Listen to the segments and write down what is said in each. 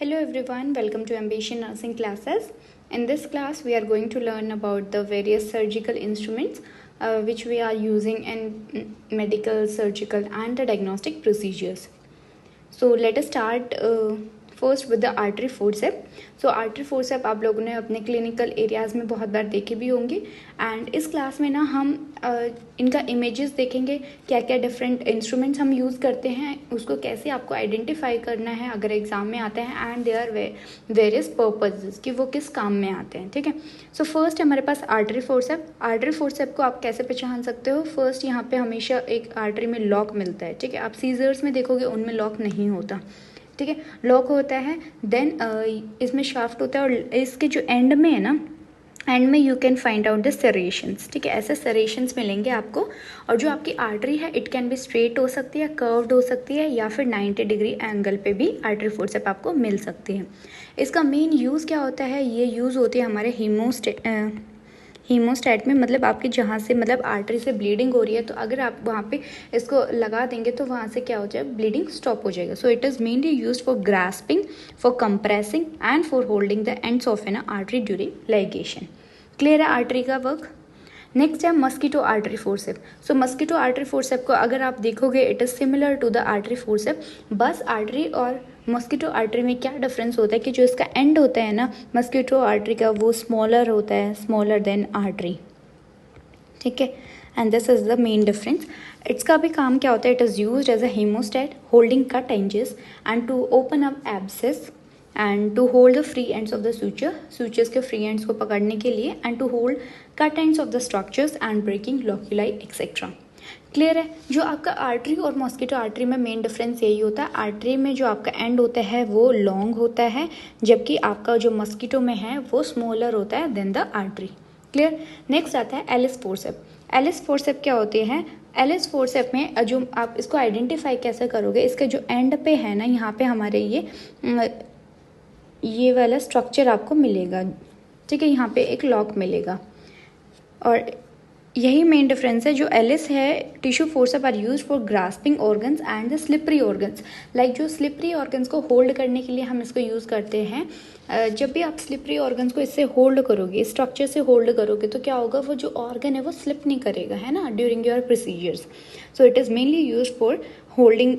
Hello everyone, welcome to Ambition Nursing classes. In this class, we are going to learn about the various surgical instruments which we are using in medical, surgical and the diagnostic procedures. So let us start first with the artery forceps. So artery forceps आप लोगों ने अपने clinical areas में बहुत बार देखे भी होंगे. And इस क्लास में ना हम इनका इमेजेस देखेंगे, क्या क्या डिफरेंट इंस्ट्रूमेंट्स हम यूज़ करते हैं, उसको कैसे आपको आइडेंटिफाई करना है अगर एग्ज़ाम में आते हैं, एंड देयर वेरियस पर्पजेस कि वो किस काम में आते हैं. ठीक है. सो फर्स्ट हमारे पास आर्टरी फोर्सेप. आर्टरी फोर्सेप को आप कैसे पहचान सकते हो? फर्स्ट यहाँ पे हमेशा एक आर्टरी में लॉक मिलता है. ठीक है. आप सीजर्स में देखोगे उनमें लॉक नहीं होता. ठीक है. लॉक होता है, देन इसमें शाफ्ट होता है और इसके जो एंड में है ना, एंड में you can find out the serrations. ठीक है. ऐसे सेरेशंस मिलेंगे आपको. और जो आपकी आर्टरी है इट कैन बी स्ट्रेट हो सकती है, कर्व्ड हो सकती है, या फिर 90 डिग्री एंगल पे भी आर्टरी फोर्सेप आपको मिल सकती है. इसका मेन यूज़ क्या होता है? ये यूज़ होती है हमारे हीमोस्टैट में, मतलब आपके जहाँ से मतलब आर्टरी से ब्लीडिंग हो रही है, तो अगर आप वहाँ पे इसको लगा देंगे तो वहाँ से क्या हो जाए, ब्लीडिंग स्टॉप हो जाएगा. So it is mainly used for grasping, for compressing and for holding the ends of an artery during ligation. Clear है आर्टरी का वर्क? नेक्स्ट है mosquito artery forceps. So mosquito artery forceps को अगर आप देखोगे it is similar to the artery forceps. बस artery और mosquito artery में क्या डिफरेंस होता है कि जो इसका एंड होता है ना मस्कीटो आर्टरी का, वो स्मॉलर होता है, स्मॉलर देन आर्टरी. ठीक है. And this is the main difference. इसका भी काम क्या होता है? It is used as a haemostat holding cut edges and to open up abscess and to hold the free ends of the sutures के free ends को पकड़ने के लिए, and to hold cut ends of the structures and breaking loculi etcetera. Clear है? जो आपका artery और mosquito artery में मेन डिफरेंस यही होता है. आर्टरी में जो आपका एंड होता है वो लॉन्ग होता है, जबकि आपका जो मॉस्किटो में है वो स्मॉलर होता है than the artery. Clear. Next आता है एलिस फोर्सेप. एलिस फोर्सेप क्या होते हैं? एलिस फोर्सेप में जो आप इसको आइडेंटिफाई कैसे करोगे, इसके जो एंड पे है ना, यहाँ पे हमारे ये वाला स्ट्रक्चर आपको मिलेगा. ठीक है. यहाँ पे एक लॉक मिलेगा और यही मेन डिफरेंस है. जो एलिस है, tissue forceps are use for grasping organs and the slippery organs. Like जो स्लिपरी ऑर्गन्स को होल्ड करने के लिए हम इसको यूज़ करते हैं. जब भी आप स्लिपरी ऑर्गन्स को इससे होल्ड करोगे, स्ट्रक्चर से होल्ड करोगे, तो क्या होगा, वो जो ऑर्गन है वो स्लिप नहीं करेगा, है ना, during your procedures. So it is mainly use for holding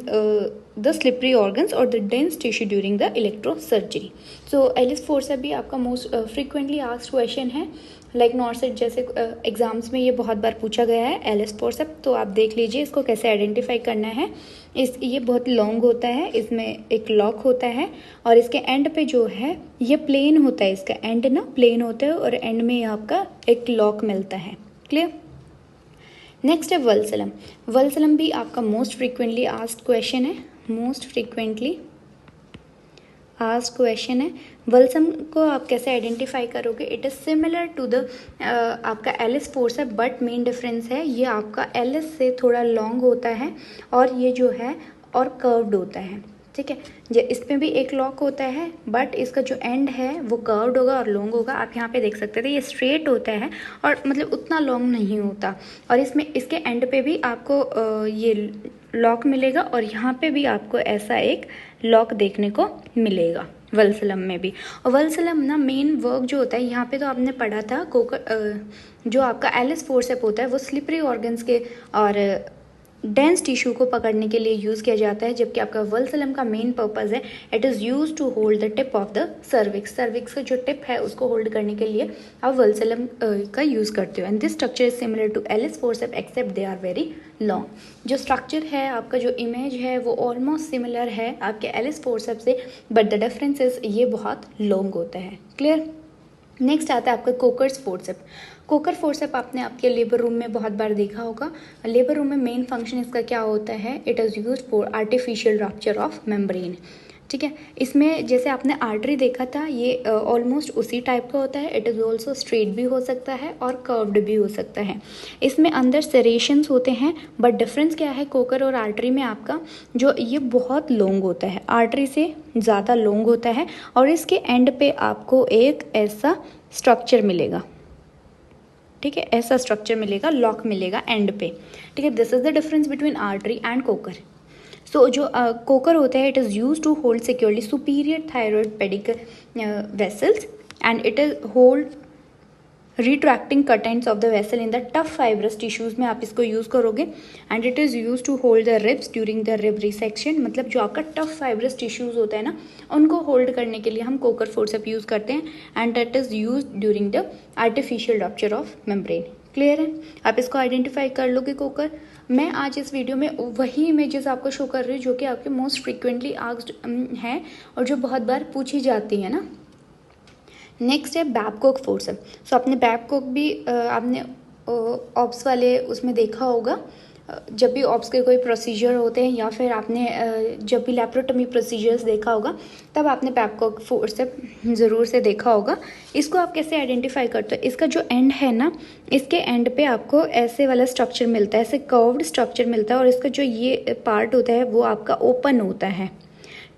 the slippery organs और the dense tissue during the electro surgery. So Allis forcep भी आपका मोस्ट फ्रिक्वेंटली आस्क्ड क्वेश्चन है. लाइक नॉर्सेट जैसे एग्जाम्स में ये बहुत बार पूछा गया है एलिस फोर्सेप. तो आप देख लीजिए इसको कैसे आइडेंटिफाई करना है. ये बहुत लॉन्ग होता है, इसमें एक लॉक होता है और इसके एंड पे जो है ये प्लेन होता है. इसका एंड ना प्लेन होता है और एंड में आपका एक लॉक मिलता है. क्लियर. नेक्स्ट है वल्सलम. वल्सलम भी आपका मोस्ट फ्रिक्वेंटली आस्क्ड क्वेश्चन है. मोस्ट फ्रिक्वेंटली आस्क्ड क्वेश्चन है. वल्सम को आप कैसे आइडेंटिफाई करोगे? It is similar to the आपका Allis forcep, but main difference है ये आपका एलिस से थोड़ा लॉन्ग होता है और ये जो है और कर्व्ड होता है. ठीक है. इसमें भी एक लॉक होता है, बट इसका जो एंड है वो कर्व्ड होगा और लॉन्ग होगा. आप यहाँ पे देख सकते थे ये स्ट्रेट होता है और मतलब उतना लॉन्ग नहीं होता. और इसमें इसके एंड पे भी आपको ये लॉक मिलेगा और यहाँ पे भी आपको ऐसा एक लॉक देखने को मिलेगा वल्सलम में भी. और वल्सलम ना मेन वर्क जो होता है, यहाँ पे तो आपने पढ़ा था जो आपका एलिस फोर्सेप होता है वो स्लिपरी ऑर्गन्स के और डेंस टिश्यू को पकड़ने के लिए यूज़ किया जाता है, जबकि आपका वल्सलम का मेन पर्पस है it is use to hold the tip of the cervix. Cervix का जो टिप है उसको होल्ड करने के लिए आप वल्सलम का यूज़ करते हो. And this structure is similar to Allis forceps except they are very long. जो स्ट्रक्चर है आपका, जो इमेज है वो ऑलमोस्ट सिमिलर है आपके एलिस फोर्सेप से, बट द डिफरेंस इज ये बहुत लॉन्ग होता है. क्लियर. नेक्स्ट आता है आपका कोकर्स फोर्सेप. कोकर फोर्सेप आपने आपके लेबर रूम में बहुत बार देखा होगा. लेबर रूम में मेन फंक्शन इसका क्या होता है? It is use for artificial rupture of membrane. ठीक है. इसमें जैसे आपने आर्टरी देखा था, ये ऑलमोस्ट उसी टाइप का होता है. इट इज़ ऑल्सो स्ट्रेट भी हो सकता है और कर्व्ड भी हो सकता है. इसमें अंदर सेरेशंस होते हैं, बट डिफरेंस क्या है कोकर और आर्टरी में आपका, जो ये बहुत लॉन्ग होता है, आर्टरी से ज़्यादा लॉन्ग होता है और इसके एंड पे आपको एक ऐसा स्ट्रक्चर मिलेगा. ठीक है. ऐसा स्ट्रक्चर मिलेगा, लॉक मिलेगा एंड पे. ठीक है. This is the difference between artery and Kocher. So जो कोकर होता है, it is use to hold securely superior thyroid pedicle vessels and it is hold retracting contents of the vessel in the tough fibrous tissues में आप इसको use करोगे। And it is use to hold the ribs during the rib resection, मतलब जो आपका tough fibrous tissues होता है ना, उनको होल्ड करने के लिए हम कोकर फोर्सेप यूज़ करते हैं। And that is use during the artificial rupture of membrane. Clear है? आप इसको आइडेंटिफाई कर लोगे कोकर। मैं आज इस वीडियो में वही इमेजेस आपको शो कर रही हूँ जो कि आपके मोस्ट फ्रिक्वेंटली आस्क्ड हैं और जो बहुत बार पूछी जाती है ना। नेक्स्ट है बैबकॉक फोर्सेप। सो आपने बैबकॉक भी आपने ऑप्स वाले उसमें देखा होगा, जब भी ऑप्स के कोई प्रोसीजर होते हैं या फिर आपने जब भी लैप्रोटमी प्रोसीजर्स देखा होगा तब आपने बैबकॉक फोर्सेप ज़रूर से देखा होगा। इसको आप कैसे आइडेंटिफाई करते हो? इसका जो एंड है ना, इसके एंड पे आपको ऐसे वाला स्ट्रक्चर मिलता है, ऐसे कर्व्ड स्ट्रक्चर मिलता है और इसका जो ये पार्ट होता है वो आपका ओपन होता है।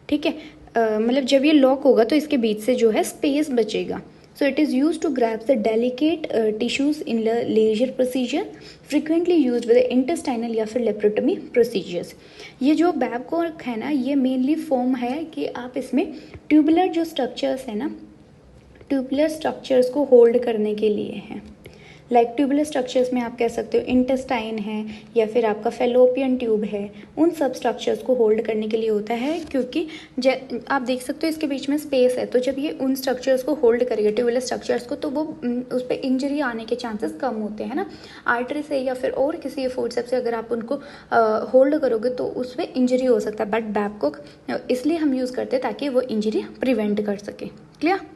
ठीक है, मतलब जब ये लॉक होगा तो इसके बीच से जो है स्पेस बचेगा। So it is use to grab the delicate tissues in laser procedure frequently use with intestinal या फिर लेप्रोटमी प्रोसीजर्स। ये जो बैबकॉक है ना, ये मेनली फॉर्म है कि आप इसमें ट्यूबुलर जो स्ट्रक्चर्स है ना, ट्यूबुलर स्ट्रक्चर्स को होल्ड करने के लिए हैं। लाइक ट्यूबुलर स्ट्रक्चर्स में आप कह सकते हो इंटेस्टाइन है या फिर आपका फेलोपियन ट्यूब है, उन सब स्ट्रक्चर्स को होल्ड करने के लिए होता है। क्योंकि आप देख सकते हो इसके बीच में स्पेस है, तो जब ये उन स्ट्रक्चर्स को होल्ड करेगा, ट्यूबुलर स्ट्रक्चर्स को, तो वो उस पर इंजरी आने के चांसेस कम होते हैं ना। आर्टरी से या फिर और किसी फोर्सेप से अगर आप उनको होल्ड करोगे तो उस पर इंजरी हो सकता है। बट बैबकॉक इसलिए हम यूज़ करते हैं ताकि वो इंजरी प्रिवेंट कर सके। क्लियर?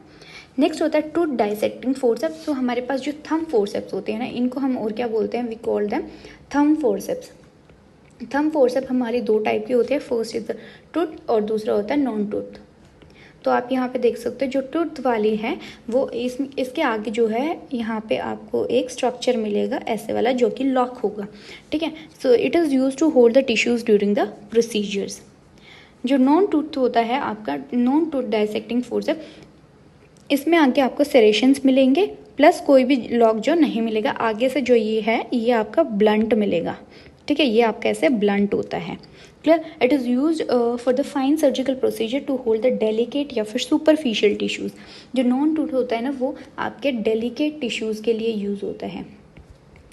नेक्स्ट होता है टूथ डाइसेक्टिंग फोर्सेप्स। तो हमारे पास जो थंब फोर्सेप्स होते हैं ना, इनको हम और क्या बोलते हैं? We call them thumb forceps. Thumb forceps हमारी दो टाइप के होते हैं, फर्स्ट इज द टूथ और दूसरा होता है नॉन टूथ। तो आप यहाँ पे देख सकते हो जो टूथ वाली है वो इसके आगे जो है यहाँ पे आपको एक स्ट्रक्चर मिलेगा ऐसे वाला जो कि लॉक होगा। ठीक है, so it is use to hold the tissues during the procedures. जो नॉन टूथ होता है आपका नॉन टूथ डाइसेक्टिंग फोर्सेप, इसमें आगे आपको सेरेशंस मिलेंगे प्लस कोई भी लॉक जो नहीं मिलेगा। आगे से जो ये है ये आपका ब्लंट मिलेगा। ठीक है, ये आपका ऐसे ब्लंट होता है। Clear? It is use for the fine surgical procedure to hold the delicate या फिर सुपरफिशियल टिश्यूज़। जो नॉन टूथ होता है ना, वो आपके डेलिकेट टिश्यूज़ के लिए यूज़ होता है,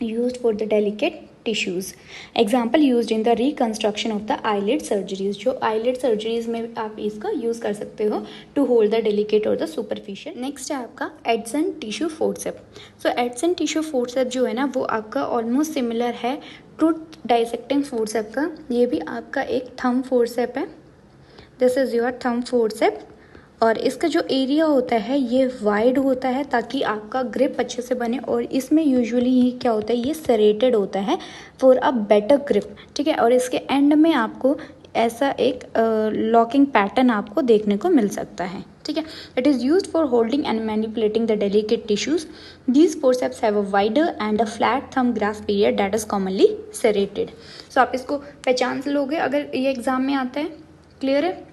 use for the delicate tissues. Example use in the reconstruction of the eyelid surgeries. जो आईलिड सर्जरीज में आप इसका यूज़ कर सकते हो टू होल्ड द डेलिकेट और द सुपरफिशियल। नेक्स्ट है आपका Adson tissue forceps. So Adson tissue forceps जो है ना, वो आपका ऑलमोस्ट सिमिलर है टूथ डाइसेक्टिंग फोर्सेप का। ये भी आपका एक थंब फोर्सेप है। This is your thumb forceps और इसका जो एरिया होता है ये वाइड होता है ताकि आपका ग्रिप अच्छे से बने। और इसमें यूजुअली ये क्या होता है, ये सेरेटेड होता है फॉर अ बेटर ग्रिप। ठीक है, और इसके एंड में आपको ऐसा एक लॉकिंग पैटर्न आपको देखने को मिल सकता है। ठीक है, it is use for holding and manipulating the delicate tissues. These forceps have a wider and a flat thumb grasp area that is commonly serrated. So आप इसको पहचान लोगे अगर ये एग्जाम में आता है। क्लियर है?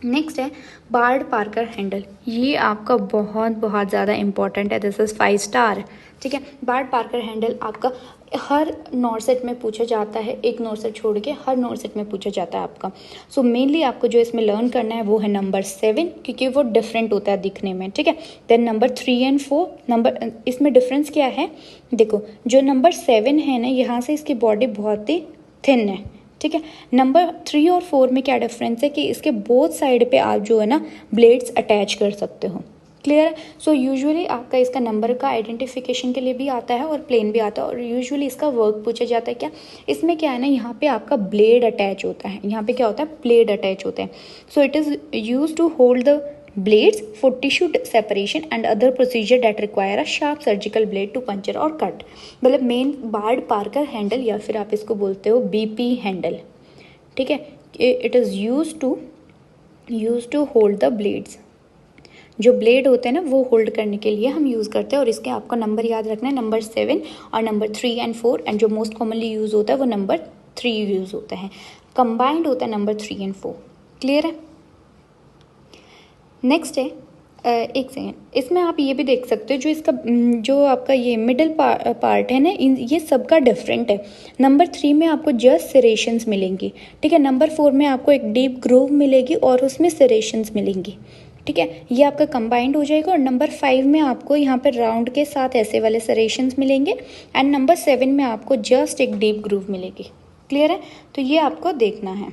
नेक्स्ट है बार्ड पार्कर हैंडल। ये आपका बहुत ज़्यादा इंपॉर्टेंट है। This is 5 star. ठीक है, बार्ड पार्कर हैंडल आपका हर नॉर्सेट में पूछा जाता है, एक नॉर्सेट छोड़ के हर नॉर्सेट में पूछा जाता है आपका। सो मेनली आपको जो इसमें लर्न करना है वो है नंबर 7, क्योंकि वो डिफरेंट होता है दिखने में। ठीक है, देन नंबर 3 एंड 4 नंबर, इसमें डिफरेंस क्या है? देखो, जो नंबर 7 है ना, यहाँ से इसकी बॉडी बहुत ही थिन है। ठीक है, नंबर 3 और 4 में क्या डिफरेंस है कि इसके बोथ साइड पे आप जो है ना ब्लेड्स अटैच कर सकते हो। क्लियर है? सो यूजुअली आपका इसका नंबर का आइडेंटिफिकेशन के लिए भी आता है और प्लेन भी आता है। और यूजुअली इसका वर्क पूछा जाता है क्या, इसमें क्या है ना, यहाँ पे आपका ब्लेड अटैच होता है। यहाँ पे क्या होता है? ब्लेड अटैच होते हैं। So it is use to hold the blades for tissue separation and other procedure that require a sharp surgical blade to puncture or cut। मतलब मेन बार्ड पार्कर हैंडल या फिर आप इसको बोलते हो बीपी हैंडल। ठीक है, it is use to hold the blades. जो ब्लेड होते हैं ना वो होल्ड करने के लिए हम यूज़ करते हैं। और इसके आपको नंबर याद रखना है, नंबर 7 और नंबर 3 एंड 4। एंड जो मोस्ट कॉमनली यूज़ होता है वो नंबर 3 यूज़ होता है, कंबाइंड होता है नंबर 3 एंड 4। क्लियर है? नेक्स्ट है एक सेकेंड, इसमें आप ये भी देख सकते हो जो इसका जो आपका ये मिडल पार्ट है ना, ये सबका डिफरेंट है। नंबर 3 में आपको जस्ट सेरेशंस मिलेंगी, ठीक है। नंबर 4 में आपको एक डीप ग्रूव मिलेगी और उसमें सेरेशंस मिलेंगी, ठीक है। ये आपका कंबाइंड हो जाएगा। और नंबर 5 में आपको यहाँ पर राउंड के साथ ऐसे वाले सेरेशंस मिलेंगे। एंड नंबर 7 में आपको जस्ट एक डीप ग्रूव मिलेगी। क्लियर है? तो ये आपको देखना है।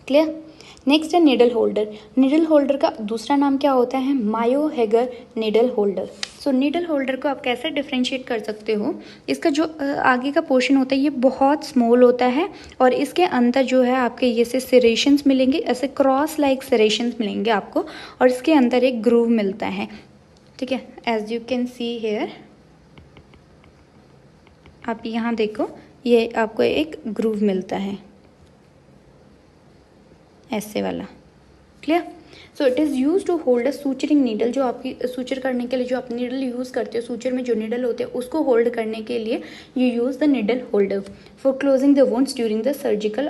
क्लियर? नेक्स्ट है निडल होल्डर। निडल होल्डर का दूसरा नाम क्या होता है? मायोहेगर निडल होल्डर। सो निडल होल्डर को आप कैसे डिफ्रेंशिएट कर सकते हो? इसका जो आगे का पोर्शन होता है ये बहुत स्मॉल होता है और इसके अंदर जो है आपके ये से सेरेशंस मिलेंगे, ऐसे क्रॉस लाइक सेरेशंस मिलेंगे आपको, और इसके अंदर एक ग्रूव मिलता है, ठीक है। As you can see here, आप यहाँ देखो, ये आपको एक ग्रूव मिलता है ऐसे वाला। Clear? So it is use to hold a suturing needle. जो आपकी सूचर करने के लिए जो आप नीडल यूज़ करते हो, सूचर में जो नीडल होते हैं उसको होल्ड करने के लिए you use the needle holder for closing the wounds during the surgical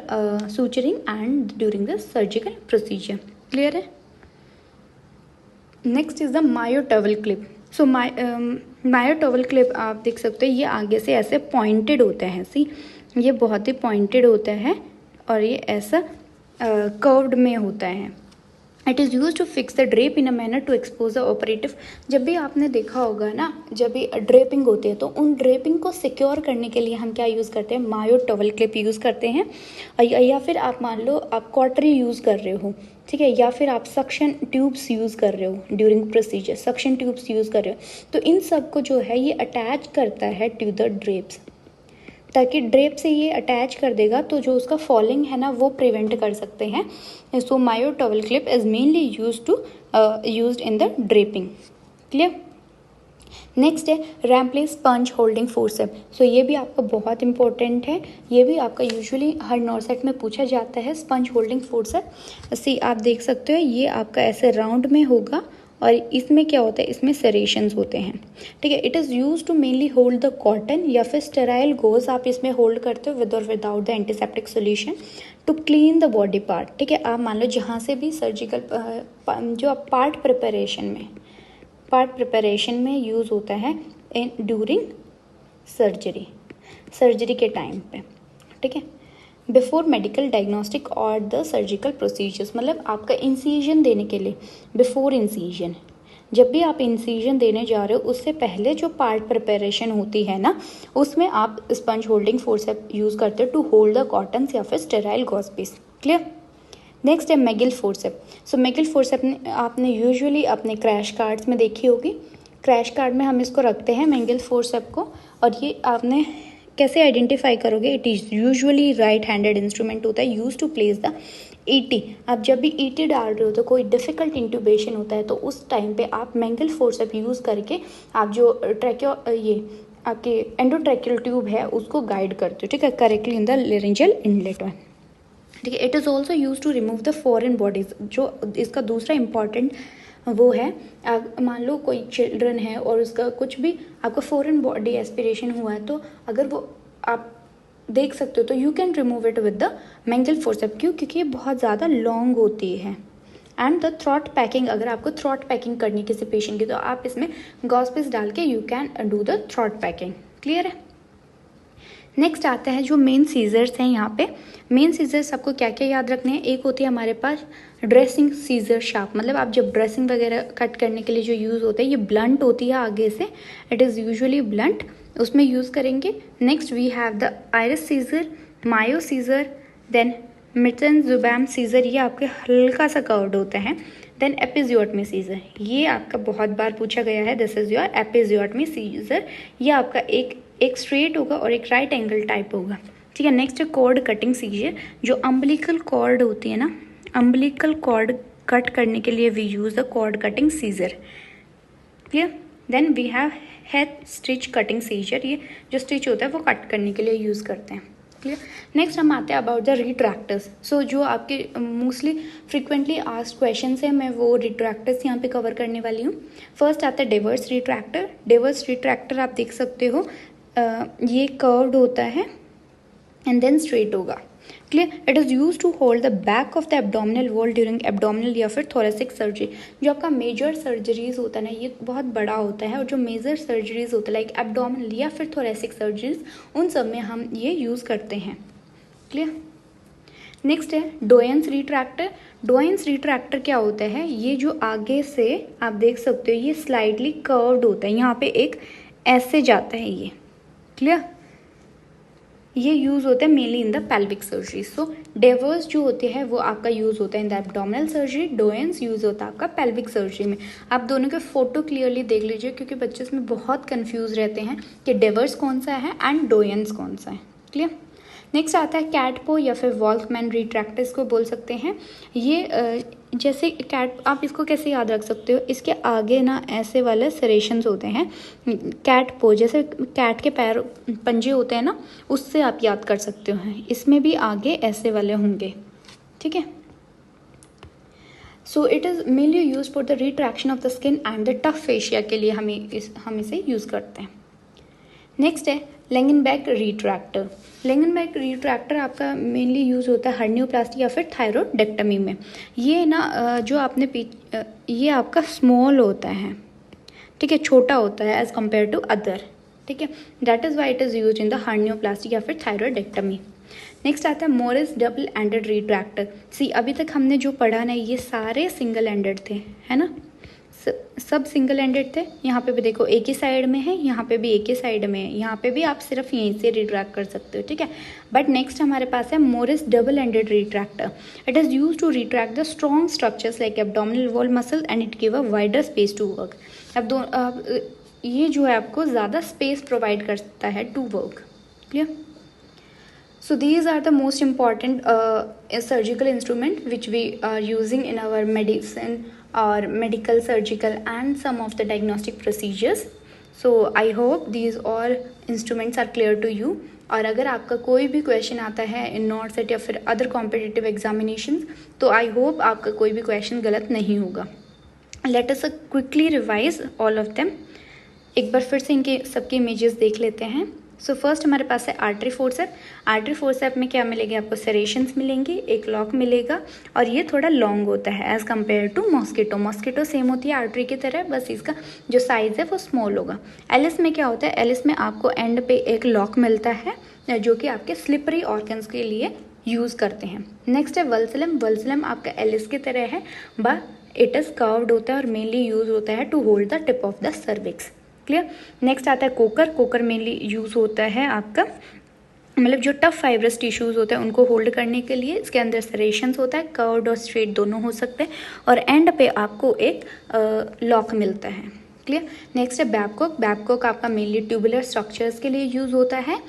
suturing and during the surgical procedure. Clear है? Next is the Mayo towel clip. So Mayo towel clip आप देख सकते हो, ये आगे से ऐसे पॉइंटेड होता है। सी, ये बहुत ही पॉइंटेड होता है और ये ऐसा कर्व्ड में होता है। It is use to fix the drape in a manner to expose the operative. जब भी आपने देखा होगा ना, जब भी ड्रेपिंग होती है तो उन ड्रेपिंग को सिक्योर करने के लिए हम क्या यूज़ करते हैं? मायोटॉवल क्लिप यूज़ करते हैं। या फिर आप मान लो आप कॉटरी यूज़ कर रहे हो, ठीक है, या फिर आप सक्शन ट्यूब्स यूज़ कर रहे हो during procedure, suction tubes use कर रहे हो, तो इन सब को जो है ये अटैच करता है टू द ड्रेप्स, ताकि ड्रेप से ये अटैच कर देगा तो जो उसका फॉलिंग है ना वो प्रिवेंट कर सकते हैं। So Mayo towel clip is mainly used in the draping. Clear? Next है Rampley sponge holding forcep. So ये भी आपका बहुत इंपॉर्टेंट है, ये भी आपका यूजुअली हर नॉर्सेट में पूछा जाता है। स्पंज होल्डिंग फोर्सेप, सी आप देख सकते हो ये आपका ऐसे राउंड में होगा और इसमें क्या होता है? इसमें सेरेशंस होते हैं, ठीक है। It is use to mainly hold the cotton या फिर स्टेराइल गोज आप इसमें होल्ड करते हो विद और without the antiseptic solution to clean the body part, ठीक है। आप मान लो जहाँ से भी सर्जिकल जो आप पार्ट प्रिपरेशन में यूज़ होता है इन ड्यूरिंग सर्जरी के टाइम पे, ठीक है। बिफोर मेडिकल डायग्नोस्टिक और द सर्जिकल प्रोसीजर्स, मतलब आपका इंसीजन देने के लिए, बिफोर इंसीजन, जब भी आप इंसीजन देने जा रहे हो उससे पहले जो पार्ट प्रिपरेशन होती है ना, उसमें आप स्पंज होल्डिंग फोर्सेप यूज़ करते हो टू होल्ड द कॉटन या फिर sterile gauze piece. Clear? Next है Magill forceps. So Magill forceps आपने यूजुअली अपने क्रैश कार्ड्स में देखी होगी। क्रैश कार्ड में हम इसको रखते हैं मैगिल फोर्सेप को, और ये आपने कैसे आइडेंटिफाई करोगे? It is usually right handed instrument होता है use to place the ET. आप जब भी ईटी डाल रहे हो तो कोई डिफ़िकल्ट इंट्यूबेशन होता है तो उस टाइम पे आप मैगिल फोर्सेप यूज़ करके आप जो ये आपके एंडोट्रैकियल ट्यूब है उसको गाइड करते हो, ठीक है, correctly in the laryngeal inlet में, ठीक है। It is also use to remove the foreign bodies. जो इसका दूसरा इंपॉर्टेंट वो है, मान लो कोई चिल्ड्रन है और उसका कुछ भी आपका फॉरेन बॉडी एस्पिरेशन हुआ है, तो अगर वो आप देख सकते हो तो you can remove it with the Magill forceps. क्यों? क्योंकि ये बहुत ज़्यादा लॉन्ग होती है। एंड द थ्रॉट पैकिंग, अगर आपको थ्रॉट पैकिंग करनी किसी पेशेंट की तो आप इसमें गॉज पीस डाल के you can do the throat packing. Clear है? नेक्स्ट आता है जो मेन सीजर्स हैं। यहाँ पे मेन सीजर्स आपको क्या क्या याद रखने हैं? एक होती है हमारे पास ड्रेसिंग सीजर शार्प, मतलब आप जब ड्रेसिंग वगैरह कट करने के लिए जो यूज़ होता है, ये ब्लंट होती है आगे से, इट इज़ यूजुअली ब्लंट, उसमें यूज़ करेंगे। Next we have the iris scissor, Mayo scissor, then Metzenbaum scissor, ये आपके हल्का सा कर्व्ड होता है। देन एपिजियोटमी सीजर, ये आपका बहुत बार पूछा गया है, this is your episiotomy scissor. ये आपका एक स्ट्रेट होगा और एक राइट एंगल टाइप होगा, ठीक है। नेक्स्ट है कॉर्ड कटिंग सीजर, जो अम्बिलिकल कॉर्ड होती है ना, अम्बिलिकल कॉर्ड कट करने के लिए we use the cord cutting scissor. Clear? Then we have head stitch cutting scissor, ये जो स्टिच होता है वो कट करने के लिए यूज़ करते हैं। क्लियर? नेक्स्ट हम आते हैं अबाउट द रिट्रैक्टर्स। सो जो आपके मोस्टली फ्रिक्वेंटली आस्क्ड क्वेश्चंस है, मैं वो रिट्रैक्टर्स यहाँ पे कवर करने वाली हूँ। फर्स्ट आता है डिवर्स रिट्रैक्टर। डिवर्स रिट्रैक्टर आप देख सकते हो, ये कर्व्ड होता है एंड देन स्ट्रेट होगा, clear. It is use to hold the back of the abdominal wall during abdominal या फिर थोरेसिक सर्जरी। जो आपका मेजर सर्जरीज होता है ना, ये बहुत बड़ा होता है, और जो मेजर सर्जरीज होता है लाइक एब्डोमिनल या फिर थोरेसिक सर्जरीज, उन सब में हम ये यूज़ करते हैं। क्लियर। नेक्स्ट है डोयंस रिट्रैक्टर। डोयंस रिट्रैक्टर क्या होता है, ये जो आगे से आप देख सकते हो ये स्लाइडली कर्व्ड होता है, यहाँ पे एक ऐसे जाता है ये। क्लियर। ये यूज़ होता है mainly in the pelvic surgery. So Deavers जो होते हैं वो आपका यूज़ होता है in the abdominal surgery, Doyens use होता है आपका पेल्विक सर्जरी में। आप दोनों के फोटो क्लियरली देख लीजिए, क्योंकि बच्चे इसमें बहुत कंफ्यूज रहते हैं कि डेवर्स कौन सा है एंड डोयंस कौन सा है। क्लियर। नेक्स्ट आता है कैटपो या फिर वॉल्कमैन रिट्रैक्टर, इसको बोल सकते हैं। ये जैसे कैट, आप इसको कैसे याद रख सकते हो, इसके आगे ना ऐसे वाले सरेशंस होते हैं। कैटपो जैसे कैट के पैर पंजे होते हैं ना, उससे आप याद कर सकते हो, इसमें भी आगे ऐसे वाले होंगे। ठीक है। So it is mainly use for the retraction of the skin and the tough fascia के लिए हम इसे यूज़ करते हैं। नेक्स्ट है लेंगनबैक रिट्रैक्टर। लेंगनबैक रिट्रैक्टर आपका मेनली यूज़ होता है हर्नियोप्लास्टी या फिर थायरोइडेक्टमी में। ये ना जो आपने ये आपका स्मॉल होता है, ठीक है, छोटा होता है एज कम्पेयर टू अदर। ठीक है, that is why it is use in the hernioplasty या फिर थायरोइडेक्टमी। नेक्स्ट आता है Morris double ended retractor. See अभी तक हमने जो पढ़ा ना ये सारे सिंगल एंडेड थे, है ना, सब सिंगल एंडेड थे। यहाँ पे भी देखो एक ही साइड में है, यहाँ पे भी एक ही साइड में है, यहाँ पे भी आप सिर्फ यहीं से रिट्रैक्ट कर सकते हो। ठीक है, बट नेक्स्ट हमारे पास है Morris double ended retractor. It is use to retract the strong structures like abdominal wall muscle and it give a wider space to work. अब ये जो है आपको ज़्यादा स्पेस प्रोवाइड करता है to work. Clear. So these are the most important surgical instrument which we are using in our medicine or medical, surgical and some of the diagnostic procedures. So I hope these all instruments are clear to you. और अगर आपका कोई भी question आता है in not set या फिर other competitive examination, तो आई होप आपका कोई भी क्वेश्चन गलत नहीं होगा। Let us quickly revise all of them. एक बार फिर से इनके सबके इमेजेस देख लेते हैं। सो फर्स्ट हमारे पास है आर्टरी फोर्सेप। आर्टरी फोर्सेप में क्या मिलेंगे आपको, सेरेशंस मिलेंगे, एक लॉक मिलेगा, और ये थोड़ा लॉन्ग होता है as compare to mosquito. Mosquito same होती है आर्टरी की तरह, बस इसका जो साइज है वो स्मॉल होगा। एलिस में क्या होता है, एलिस में आपको एंड पे एक लॉक मिलता है जो कि आपके स्लिपरी ऑर्गन्स के लिए यूज़ करते हैं। नेक्स्ट है वल्सलम। वल्सलम आपका एलिस की तरह है, बट इट इज़ कर्व्ड होता है और मेनली यूज होता है to hold the tip of the cervix. Clear. Next आता है कोकर। कोकर मेनली यूज़ होता है आपका मतलब जो टफ फाइब्रस टिश्यूज़ होते हैं उनको होल्ड करने के लिए। इसके अंदर सरेशंस होता है, कर्व्ड और स्ट्रेट दोनों हो सकते हैं, और एंड पे आपको एक लॉक मिलता है। क्लियर। नेक्स्ट है बैबकॉक। बैबकॉक आपका मेनली ट्यूबुलर स्ट्रक्चर्स के लिए यूज़ होता है,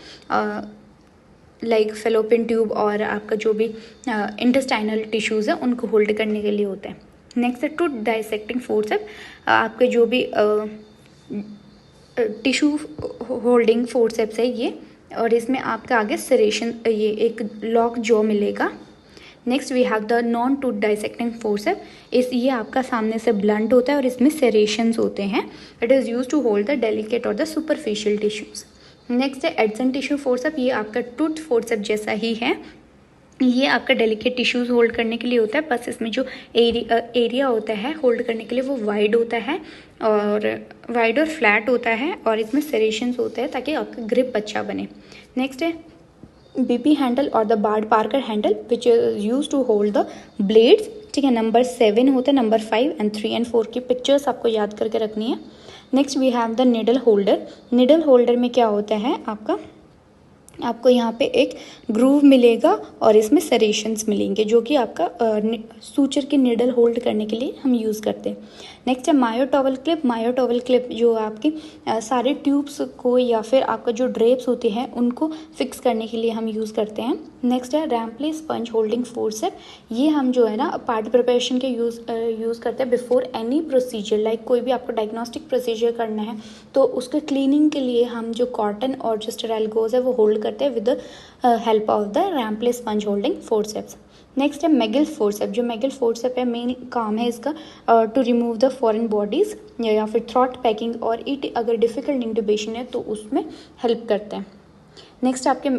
लाइक फेलोपियन ट्यूब और आपका जो भी इंटेस्टाइनल टिश्यूज़ है उनको होल्ड करने के लिए होता है। नेक्स्ट है टूथ डाइसेक्टिंग फोर्सेप। आपके जो भी टिश्यू होल्डिंग फोर्सेप्स है ये, और इसमें आपका आगे सरेशन ये एक लॉक जॉ मिलेगा। Next we have the non tooth dissecting forceps. ये आपका सामने से ब्लंट होता है और इसमें सेरेशंस होते हैं। It is use to hold the delicate और द सुपरफिशियल टिश्यूज। नेक्स्ट है एडजेंट टिश्यू फोर्सेप। ये आपका टूथ फोर्सेप जैसा ही है, ये आपका डेलिकेट टिश्यूज़ होल्ड करने के लिए होता है, बस इसमें जो एरिया होता है होल्ड करने के लिए वो वाइड होता है और फ्लैट होता है, और इसमें सेरेशंस होते हैं ताकि आपका ग्रिप अच्छा बने। नेक्स्ट है बीपी हैंडल और the Bard Parker handle which is use to hold the blades. ठीक है, नंबर 7 होता है, नंबर 5 एंड 3 एंड 4 की पिक्चर्स आपको याद करके रखनी है। Next we have the needle holder. Needle holder में क्या होता है आपको यहाँ पे एक ग्रूव मिलेगा और इसमें सरेशंस मिलेंगे जो कि आपका सूचर की निडल होल्ड करने के लिए हम यूज़ करते हैं। नेक्स्ट है मायोटॉवल क्लिप। मायोटॉवल क्लिप जो आपकी सारे ट्यूब्स को या फिर आपका जो ड्रेप्स होते हैं उनको फिक्स करने के लिए हम यूज़ करते हैं। नेक्स्ट है रैम्पले स्पंज होल्डिंग फोर्सेप। ये हम जो है ना पार्ट प्रिपरेशन के यूज़ करते हैं बिफोर एनी प्रोसीजर, लाइक कोई भी आपको डायग्नोस्टिक प्रोसीजर करना है तो उसके क्लीनिंग के लिए हम जो कॉटन और जो स्टेराइल गोज है वो होल्ड करते हैं with the help of the Rampley sponge holding forceps. Next है मेगिल फोर्सेप। जो मेगिल फोर्सेप है मेन काम है इसका to remove the foreign bodies या फिर थ्रॉट पैकिंग और इट अगर डिफिकल्ट इंट्यूबेशन है तो उसमें हेल्प करते हैं। नेक्स्ट आपके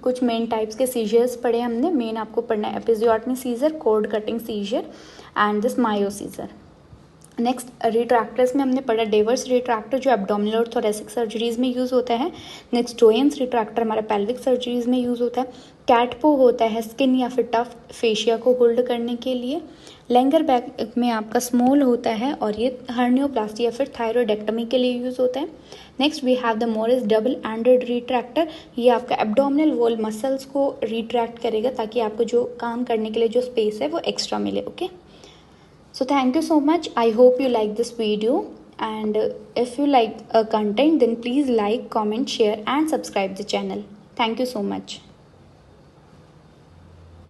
कुछ मेन टाइप्स के सीजर्स पढ़े हमने। मेन आपको पढ़ना है episiotomy scissor, cord cutting scissor and this Mayo scissor. Next retractors में हमने पढ़ा डेवर्स रिट्रैक्टर जो एब्डोमिनल और थोरेसिक सर्जरीज में यूज़ होता है। नेक्स्ट टोयंस रिट्रैक्टर हमारा पेल्विक सर्जरीज में यूज़ होता है। कैटपो होता है स्किन या फिर टफ फेशिया को होल्ड करने के लिए। लेंगर बैक में आपका स्मॉल होता है और ये हर्नियोप्लास्टी या फिर थायरॉयडेक्टमी के लिए यूज़ होता है। Next we have the Morris double ended retractor. ये आपका एब्डोमिनल वॉल मसल्स को रिट्रैक्ट करेगा ताकि आपको जो काम करने के लिए जो स्पेस है वो एक्स्ट्रा मिले। Okay, so thank you so much. I hope you like this video, and if you like content then please like, comment, share and subscribe the channel. Thank you so much.